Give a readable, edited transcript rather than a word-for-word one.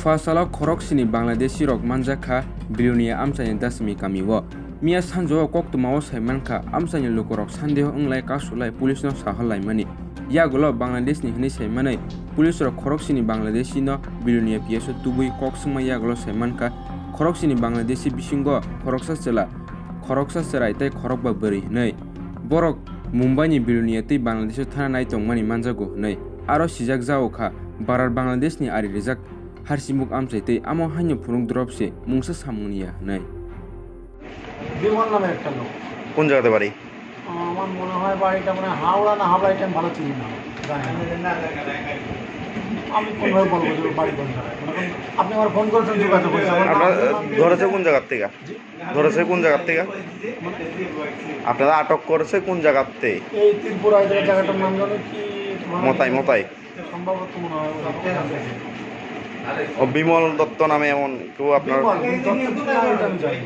Fasala khorok sini Bangladeshi rok manjaka bilunia amsani dasmi kamiwo Mia sanjo koktuma saimanka amsani lukorok sandeho englai kasulai pulis no sahalai mani Yagulo Bangladesh ni hini saimanai pulis rok khorok sini Bangladeshi no bilunia pieso tubui koksuma yagulo saimanka khorok sini Bangladeshi bisingo khoroksa serai tai khorok ba beri nei borok Mumbai ni bilunia tei Bangladesh thana nai tongmani manjago nei aro sijak jao kha barar Bangladesh ni ari rijak Harsimuk amsaitei amo hanyo phurung dropse mungsa samungniya নাই বিমল নামে একটা লোক কোন জায়গাতে বাড়ি আমার মনে হয় বাড়িটা মানে হাওড়া না হাবড়া এটা আমি ভালো চিনি না আমি কোনভাবে বলবো যে বাড়ি কোন জায়গায় আপনি আমার ফোন করেছেন যোগাযোগ করেছেন আপনারা ধরেছে কোন জায়গা থেকে ধরেছে কোন জায়গা থেকে আপনারা আটক করেছে কোন জায়গাতে এই ত্রিপুরা এই জায়গাটার নাম জানো কি মতাই সম্ভবত মনে হয় ও বিমল দত্ত নামে এমন কেউ আপনার দত্ত আমি জানি